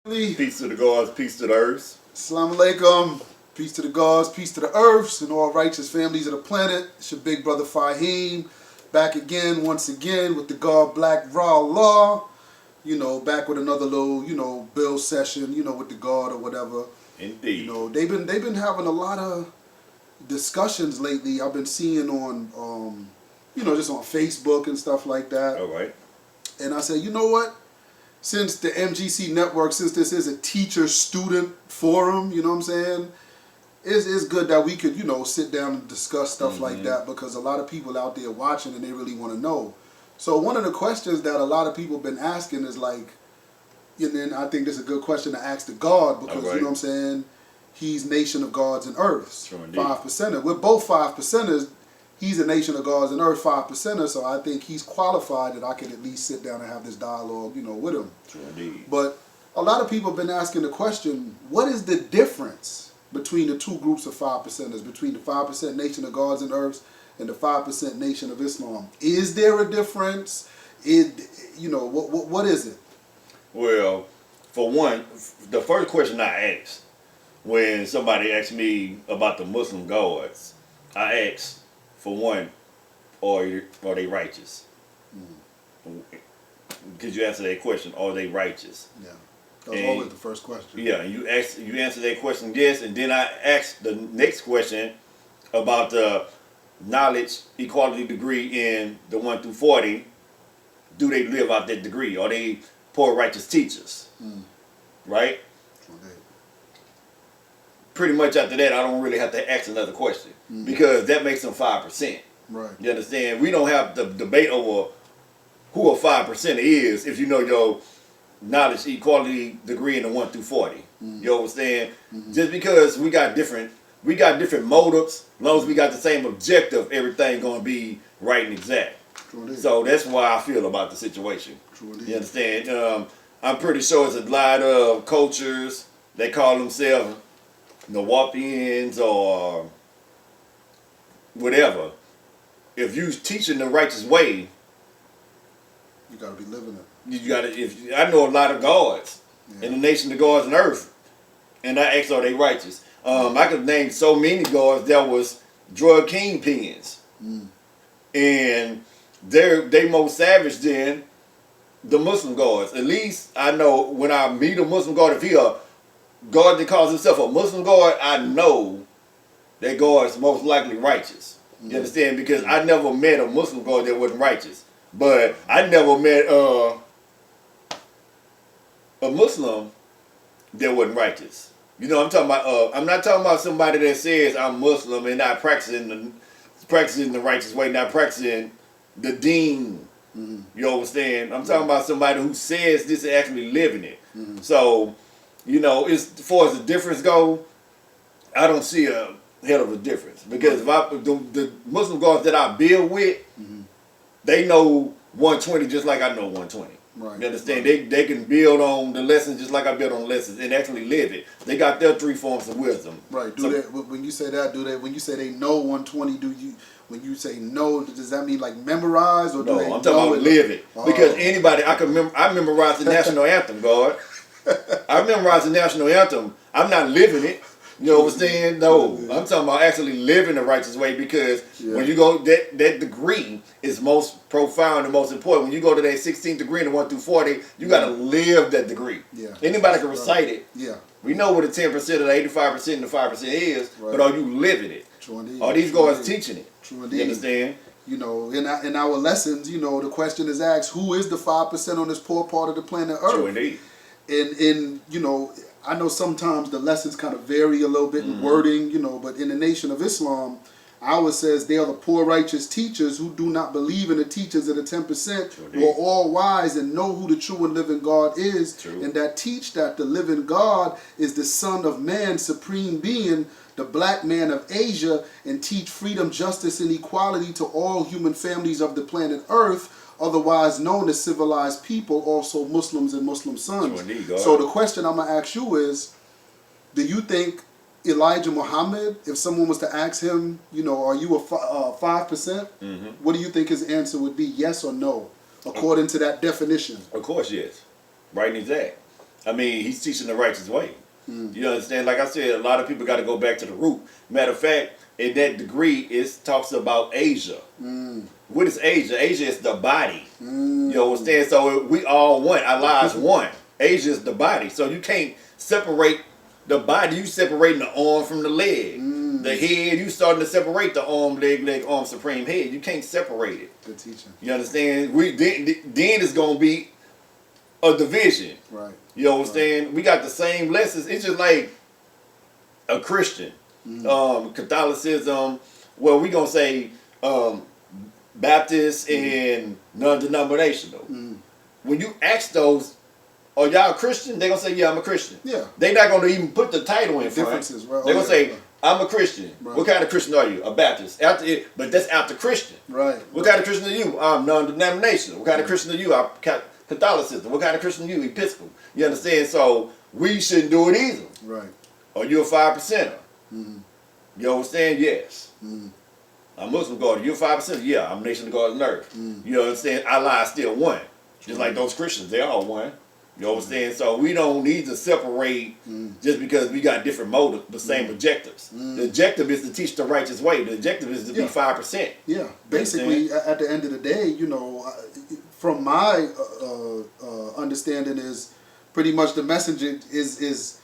Peace to the gods, peace to the earths. Assalamu alaikum. Peace to the gods, peace to the earths, and all righteous families of the planet. It's your big brother Fahim, back again, once again, with the God Blackgod Law. Back with another little, bill session, with the God or whatever. Indeed. They've been having a lot of discussions lately. I've been seeing on, just on Facebook and stuff like that. All right. And I said, you know what? Since the MGC network, since this is a teacher-student forum, you know what I'm saying? It's good that we could, sit down and discuss stuff like that, because a lot of people out there watching and they really want to know. So one of the questions that a lot of people have been asking is like, and then I think this is a good question to ask the God, because, you know what I'm saying, he's nation of gods and earths. Sure, indeed. 5%er. We're both 5%ers. He's a nation of gods and earth 5%er, so I think he's qualified that I could at least sit down and have this dialogue, with him. Sure, indeed. But a lot of people have been asking the question, what is the difference between the two groups of 5%ers, between the 5% nation of gods and earths and the 5% nation of Islam? Is there a difference? What is it? Well, for one, the first question I asked when somebody asked me about the Muslim gods, I asked, for one, are they righteous? Could you answer that question? Are they righteous? Yeah, that was always the first question. Yeah, you answer that question yes, and then I asked the next question about the knowledge equality degree in the 1 through 40. Do they live out that degree? Are they poor righteous teachers? Right? Okay. Pretty much after that, I don't really have to ask another question, because that makes them 5%. Right. You understand? We don't have the debate over who a 5% is if you know your knowledge equality degree in the 1 through 40. You understand? Just because we got different motives, as long as we got the same objective, everything gonna be right and exact. So that's why I feel about the situation. You understand? I'm pretty sure it's a lot of cultures that call themselves Nawapians or whatever. If you teaching the righteous way, you gotta be living it. You gotta. I know a lot of gods in the nation of gods and earth, and I asked, are they righteous? I could name so many gods that was drug kingpins, and they more savage than the Muslim gods. At least I know when I meet a Muslim god, if he a god that calls himself a Muslim god, I know that God is most likely righteous. You understand? Because I never met a Muslim god that wasn't righteous. But I never met a Muslim that wasn't righteous. You know what I'm talking about? I'm not talking about somebody that says I'm Muslim and not practicing the righteous way, not practicing the deen. You understand? I'm talking about somebody who says this and actually living it. So, as far as the difference goes, I don't see a hell of a difference. Because if the Muslim gods that I build with, they know 120 just like I know 120. Right. You understand? They can build on the lessons just like I build on lessons and actually live it. They got their 3 forms of wisdom. Right. When you say that, when you say they know 120, when you say know, does that mean like memorize or do they I'm talking about live it. Because anybody, I memorize the national anthem, God. I memorize the national anthem. I'm not living it. You understand? No, I'm talking about actually living the righteous way, because when you go, that degree is most profound and most important. When you go to that 16th degree in the 1 through 40, you got to live that degree. Yeah. Anybody can recite it. Yeah. We know what the 10%, or the 85%, and the 5% is, but are you living it? True indeed. Are these guys teaching it? True indeed. You understand? In our lessons, the question is asked, who is the 5% on this poor part of the planet Earth? True indeed. And I know sometimes the lessons kind of vary a little bit in wording, but in the nation of Islam, ours says they are the poor righteous teachers who do not believe in the teachings of the 10%, who are all wise and know who the true and living God is, and that teach that the living God is the Son of Man, supreme being, the black man of Asia, and teach freedom, justice, and equality to all human families of the planet Earth, otherwise known as civilized people, also Muslims and Muslim sons. So the question I'm going to ask you is, do you think Elijah Muhammad, if someone was to ask him, are you a 5%? What do you think his answer would be, yes or no, according to that definition? Of course, yes. Right and exact. I mean, he's teaching the righteous way. You understand? Like I said, a lot of people got to go back to the root. Matter of fact, in that degree, it talks about Asia. What is Asia? Asia is the body. You understand? So we all one. Allah is one. Asia is the body. So you can't separate the body. You separating the arm from the leg. The head, you starting to separate the arm, leg, arm, supreme head. You can't separate it. Good teaching. You understand? Then it's going to be a division. Right. You understand? Right. We got the same lessons. It's just like a Christian. Catholicism, well, we going to say Baptist and non-denominational. When you ask those, are y'all Christian? They're going to say, yeah, I'm a Christian. Yeah. They're not going to even put the title in front. Differences, right? They're going to say, I'm a Christian. Right. What kind of Christian are you? A Baptist. But that's after Christian. Right. What kind of Christian are you? I'm non-denominational. What kind of Christian are you? I'm Catholicism. What kind of Christian are you? Episcopal. You understand? So we shouldn't do it either. Right. Are you a 5%er? You understand? Yes. I'm Muslim God. You're 5%? Yeah, I'm Nation of God on earth. You understand? Allah is still one. Just like those Christians, they are one. You understand? So we don't need to separate just because we got different motives, the same objectives. The objective is to teach the righteous way. The objective is to be 5%. Yeah. Basically, at the end of the day, you know, from my understanding is pretty much the message is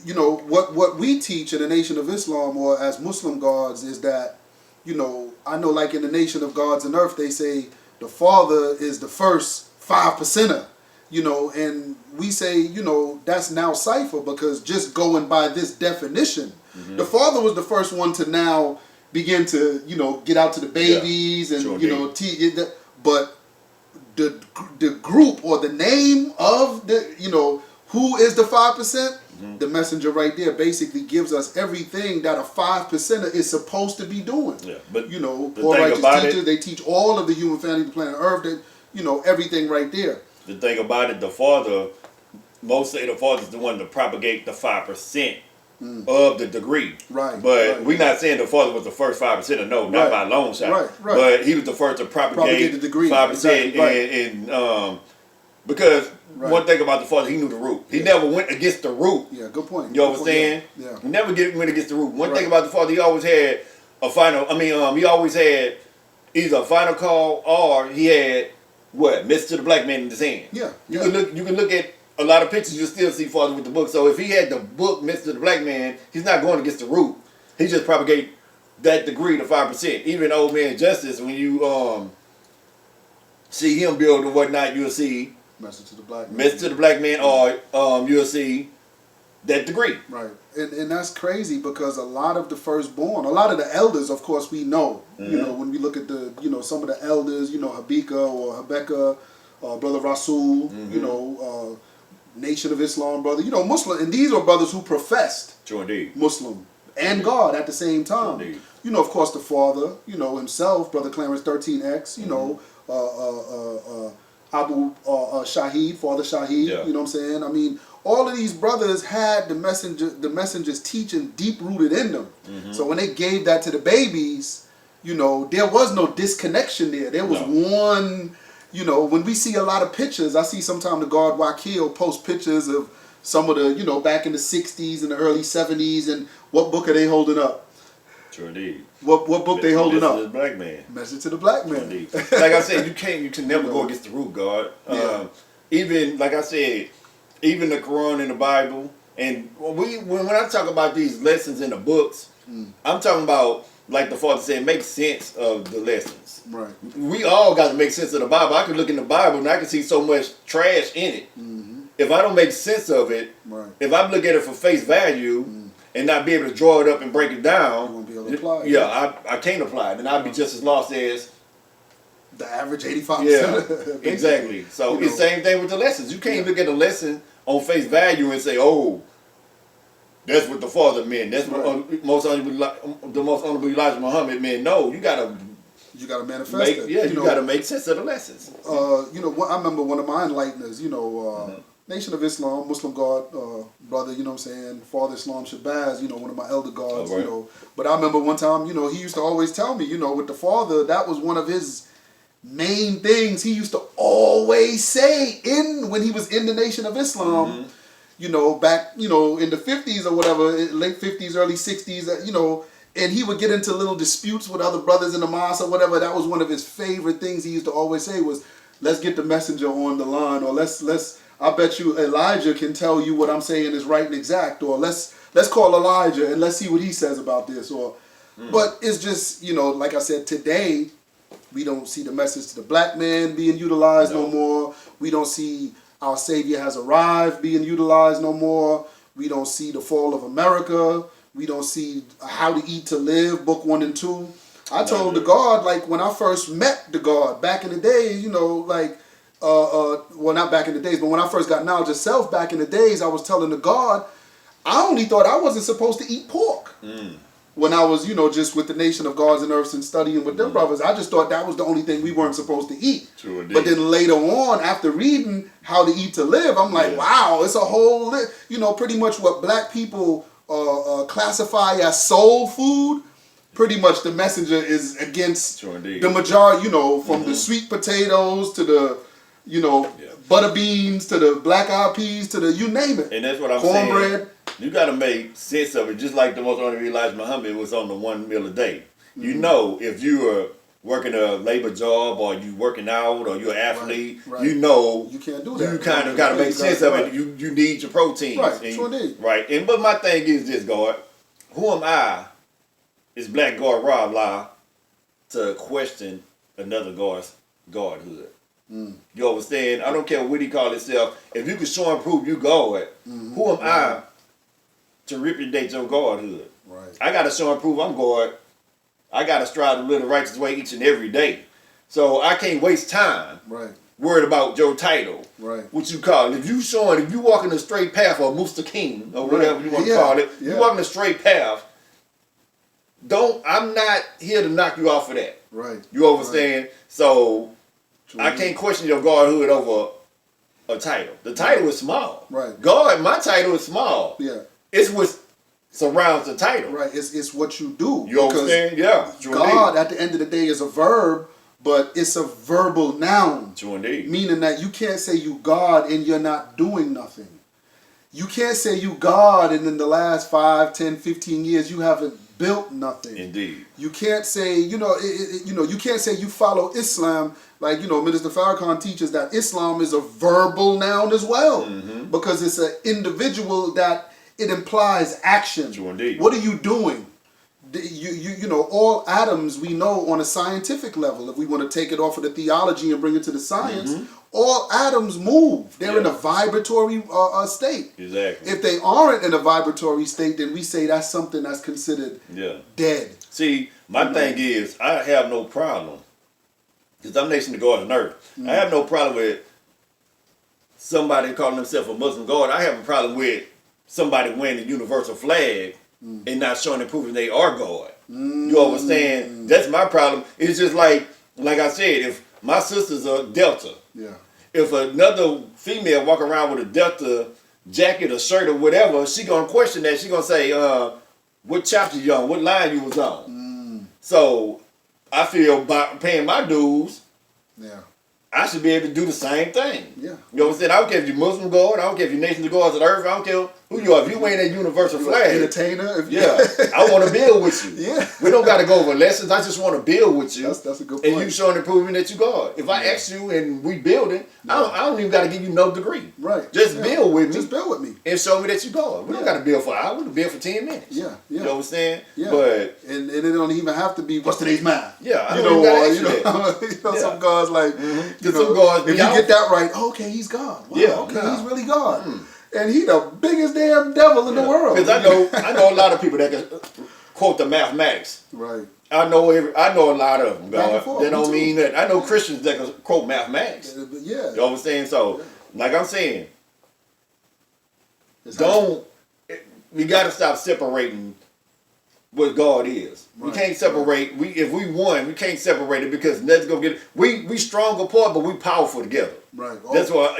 you know, what we teach in the Nation of Islam or as Muslim gods is that, you know, I know like in the Nation of Gods and Earth, they say the Father is the first 5%er. You know, and we say, you know, that's now cipher because just going by this definition, the Father was the first one to now begin to, you know, get out to the babies and, you know, but the group or the name of the, you know, who is the 5%? The messenger right there basically gives us everything that a 5%er is supposed to be doing. Yeah, but you know, poor righteous teachers, they teach all of the human family, the planet Earth, that, you know, everything right there. The thing about it, the Father, most say the Father is the one to propagate the 5% of the degree. Right. But we're not saying the Father was the first 5%. No, not by a long shot. Right. But he was the first to propagate the degree 5%. Exactly. And because one thing about the Father, he knew the root. He never went against the root. Yeah, good point. You understand? Yeah. He never went against the root. One thing about the Father, he always had a final. I mean, he always had either a final call or he had. What? Message to the black man in his hand. Yeah. You can look at a lot of pictures, you'll still see Father with the book. So if he had the book Message to the Black Man, he's not going against the root. He just propagate that degree to 5%. Even Old Man Justice, when you see him build and whatnot, you'll see Message to the Black Man. Message to the Black Man, or you'll see that degree. Right. And that's crazy because a lot of the firstborn, a lot of the elders, of course, we know. You know, when we look at the, you know, some of the elders, you know, Habika or Habeka, Brother Rasul, you know, Nation of Islam brother, you know, Muslim, and these are brothers who professed Muslim and God at the same time. You know, of course, the father, you know, himself, Brother Clarence 13X, you know, Abu Shaheed, Father Shaheed, you know what I'm saying? I mean, all of these brothers had the messenger's teaching deep rooted in them. So when they gave that to the babies, you know, there was no disconnection there. There was one, you know, when we see a lot of pictures, I see sometimes the guard Wakil post pictures of some of the, you know, back in the 60s and the early 70s, and what book are they holding up? Sure indeed. What book they holding up? Message to the Black Man. Message to the Black Man. Indeed. Like I said, you can never go against the root, God. Even, like I said, even the Quran and the Bible, and when I talk about these lessons in the books, I'm talking about, like the Father said, make sense of the lessons. Right. We all got to make sense of the Bible. I can look in the Bible and I can see so much trash in it. If I don't make sense of it, if I look at it for face value and not be able to draw it up and break it down, you won't be able to apply it. I can't apply it, and I'd be just as lost as the average 85%. Yeah, exactly. So it's the same thing with the lessons. You can't look at a lesson on face value and say, "Oh, that's what the Father meant. That's what the most honorable Elijah Muhammad meant." No, you gotta manifest it. Yeah, you gotta make sense of the lessons. You know, I remember one of my enlighteners. You know, Nation of Islam, Muslim God, brother. You know what I'm saying? Father Islam Shabazz. You know, one of my elder gods. You know, but I remember one time. You know, he used to always tell me. You know, with the Father, that was one of his main things he used to always say when he was in the Nation of Islam. you know, back, you know, in the 50s or whatever, late 50s, early 60s, you know, and he would get into little disputes with other brothers in the mosque or whatever. That was one of his favorite things he used to always say was, let's get the messenger on the line, or I bet you Elijah can tell you what I'm saying is right and exact, or let's call Elijah and let's see what he says about this, or, but it's just, you know, like I said, today, we don't see the message to the black man being utilized no more. We don't see our Savior has arrived being utilized no more. We don't see the fall of America. We don't see how to eat to live, book 1 and 2. I told the God, like when I first met the God back in the days, you know, like, well, not back in the days, but when I first got knowledge of self back in the days, I was telling the God, I only thought I wasn't supposed to eat pork. When I was, you know, just with the Nation of Gods and Earths and studying with them brothers, I just thought that was the only thing we weren't supposed to eat. True indeed. But then later on, after reading How to Eat to Live, I'm like, wow, it's a whole, you know, pretty much what black people classify as soul food. Pretty much the messenger is against the majority, you know, from the sweet potatoes to the, you know, butter beans to the black eyed peas to the, you name it. And that's what I'm cornbread. saying. You got to make sense of it, just like the most honorable Elijah Muhammad was on the 1 meal a day. You know, if you are working a labor job or you working out or you're an athlete, you know, you can't do that. You kind of got to make sense of it. You need your proteins. Right, And but my thing is this, God, who am I, is Blackgod Rob La, to question another God's godhood? You understand? I don't care what he call himself. If you can show and prove you God, who am I to repudiate your godhood? I got to show and prove I'm God. I got to strive to live the righteous way each and every day. So I can't waste time worried about your title, what you call it. If you walking a straight path, or Mustaqim, or whatever you want to call it, you walking a straight path, I'm not here to knock you off of that. You understand? So I can't question your godhood over a title. The title is small. God, my title is small. It's what surrounds the title. It's what you do. You understand? Yeah. God, at the end of the day, is a verb, but it's a verbal noun. True indeed. Meaning that you can't say you God and you're not doing nothing. You can't say you God and in the last 5, 10, 15 years you haven't built nothing. Indeed. You can't say, you can't say you follow Islam. Like, Minister Farrakhan teaches that Islam is a verbal noun as well. Because it's an individual that it implies action. True indeed. What are you doing? All atoms we know on a scientific level, if we want to take it off of the theology and bring it to the science, all atoms move. They're in a vibratory state. Exactly. If they aren't in a vibratory state, then we say that's something that's considered dead. See, my thing is, I have no problem, because I'm Nation of God on Earth. I have no problem with somebody calling themselves a Muslim God. I have a problem with somebody wearing the universal flag and not showing and proving they are God. You understand? That's my problem. It's just like I said, if my sister's a Delta, if another female walk around with a Delta jacket or shirt or whatever, she gonna question that. She gonna say, what chapter you on, what line you was on. So I feel by paying my dues, I should be able to do the same thing. You know what I'm saying? I don't care if you're Muslim God, I don't care if you're Nation of Gods of Earth, I don't care who you are. If you wearing that universal flag, entertainer, I want to build with you. We don't got to go over lessons. I just want to build with you. That's a good point. And you showing and proving that you God. If I ask you and we building, I don't even got to give you no degree. Just build with me. Just build with me and show me that you God. We don't got to build for an hour. We can build for 10 minutes. You know what I'm saying? But and it don't even have to be what's today's math. I don't even gotta some gods like. Some gods, if you get that right, okay, he's God. Wow, he's really God. And he the biggest damn devil in the world. Because I know a lot of people that can quote the mathematics. I know a lot of them. God. That don't mean that. I know Christians that can quote mathematics. You know what I'm saying? So, like I'm saying, we got to stop separating what God is. We can't separate. If we won, we can't separate it, because let's go get it. We strong apart, but we powerful together. That's why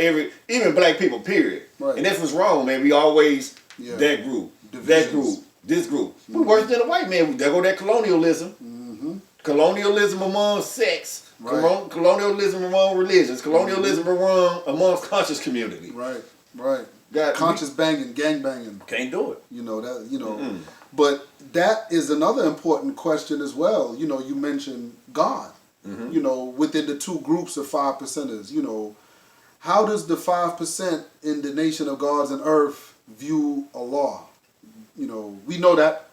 even black people, period. And that's what's wrong, man. We always that group, that group, this group. We worse than the white man. There go that colonialism. Colonialism among sex. Colonialism among religions. Colonialism amongst conscious community. conscious banging, gang banging. Can't do it. You know that. You know, but that is another important question as well. You know, you mentioned God. You know, within the two groups of 5%ers. You know, how does the 5% in the nation of gods and earth view Allah? You know, we know that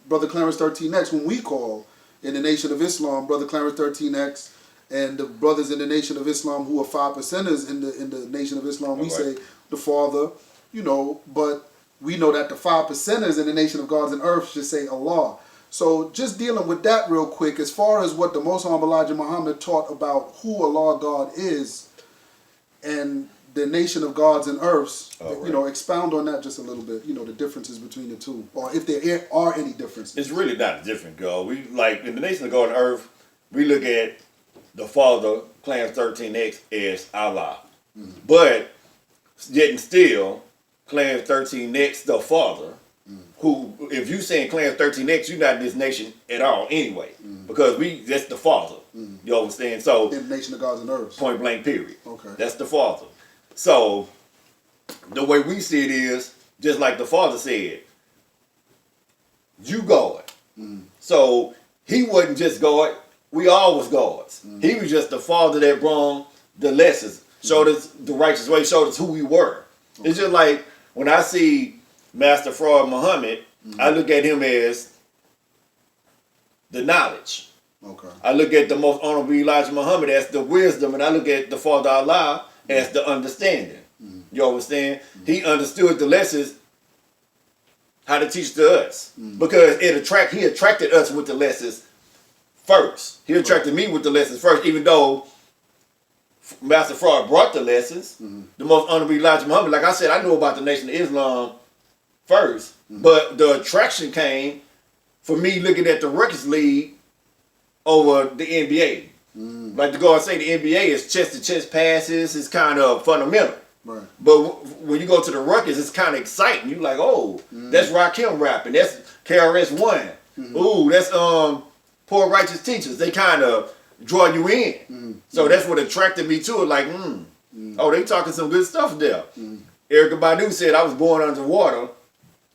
Brother Clarence 13X, when we call in the Nation of Islam, Brother Clarence 13X, and the brothers in the Nation of Islam who are 5%ers in the Nation of Islam, we say the Father, you know, but we know that the 5%ers in the Nation of Gods and Earth should say Allah. So just dealing with that real quick, as far as what the Most Honorable Elijah Muhammad taught about who Allah God is and the Nation of Gods and Earths, you know, expound on that just a little bit, you know, the differences between the two, or if there are any differences. It's really not different, girl. We, like, in the Nation of God and Earth, we look at the Father, Clarence 13X, as Allah. But, yet and still, Clarence 13X, the Father, who, if you saying Clarence 13X, you're not in this nation at all anyway. Because that's the Father. You understand? So, in the Nation of Gods and Earths. Point blank, period. Okay. That's the Father. So, the way we see it is, just like the Father said, you God. So, he wasn't just God, we all was gods. He was just the Father that brought the lessons, showed us the righteous way, showed us who we were. It's just like, when I see Master Fraud Muhammad, I look at him as the knowledge. Okay. I look at the Most Honorable Elijah Muhammad as the wisdom, and I look at the Father Allah as the understanding. You understand? He understood the lessons, how to teach to us. Because he attracted us with the lessons first. He attracted me with the lessons first, even though Master Fraud brought the lessons. The Most Honorable Elijah Muhammad, like I said, I knew about the Nation of Islam first, but the attraction came for me looking at the Records League over the NBA. Like the guard say, the NBA is chest-to-chest passes, it's kind of fundamental. Right. But when you go to the Ruckus, it's kind of exciting. You like, oh, that's Rakim rapping, that's KRS-One. Ooh, that's Poor Righteous Teachers. They kind of draw you in. So that's what attracted me to it. Like, oh, they talking some good stuff there. Erykah Badu said, I was born underwater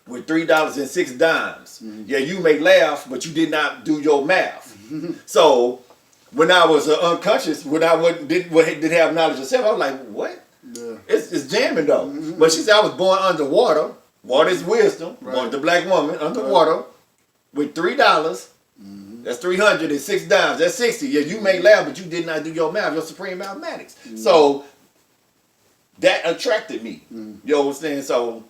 with $3.06. Yeah, you may laugh, but you did not do your math. So when I was unconscious, when I didn't have knowledge of self, I was like, what? Yeah. It's jamming though. But she said I was born underwater. Water is wisdom. Born the black woman underwater with $3. That's 306 dimes. That's 60. Yeah, you may laugh, but you did not do your math, your supreme mathematics. So that attracted me. You understand? So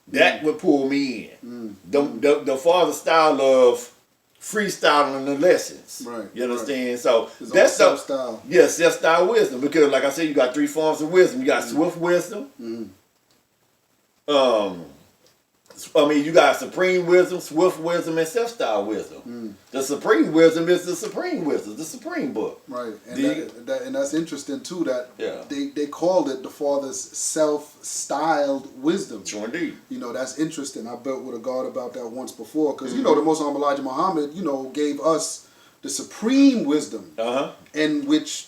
that would pull me in. The father style of freestyling the lessons. Right. You understand? So His that's own self-style. Yeah, self-style wisdom. Because like I said, you got 3 forms of wisdom. You got swift wisdom. You got supreme wisdom, swift wisdom, and self-style wisdom. The supreme wisdom is the supreme wisdom, the supreme book. Right, and and that's interesting too. That they called it the Father's self-styled wisdom. Sure indeed. You know, that's interesting. I built with a God about that once before, because you know the Most Honorable Elijah Muhammad, you know, gave us the supreme wisdom, in which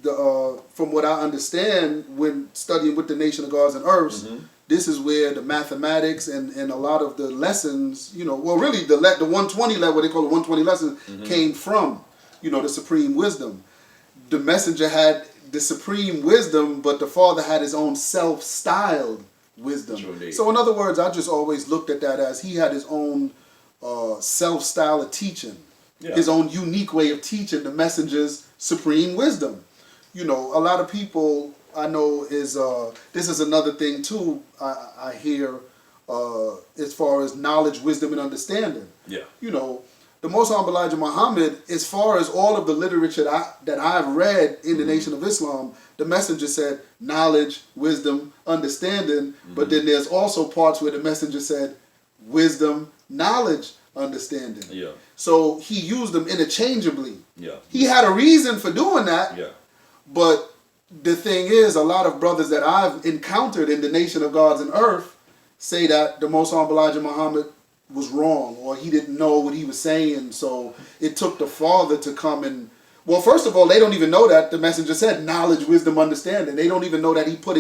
from what I understand when studying with the Nation of Gods and Earths. This is where the mathematics and a lot of the lessons, you know, well, really the 120 level, what they call the 120 lessons, came from, you know, the supreme wisdom. The messenger had the supreme wisdom, but the Father had his own self-styled wisdom. Sure, so in other words, I just always looked at that as he had his own self-style of teaching, his own unique way of teaching the messenger's supreme wisdom. You know, a lot of people I know is this is another thing too. I hear as far as knowledge, wisdom, and understanding. Yeah. You know, the Most Honorable Elijah Muhammad, as far as all of the literature that I've read in the Nation of Islam, the messenger said knowledge, wisdom, understanding. But then there's also parts where the messenger said wisdom, knowledge, understanding. Yeah. So he used them interchangeably. Yeah. He had a reason for doing that. Yeah. But the thing is, a lot of brothers that I've encountered in the Nation of Gods and Earth say that the Most Honorable Elijah Muhammad was wrong, or he didn't know what he was saying, so it took the Father to come and... Well, first of all, they don't even know that the messenger said knowledge, wisdom, understanding. They don't even know that he put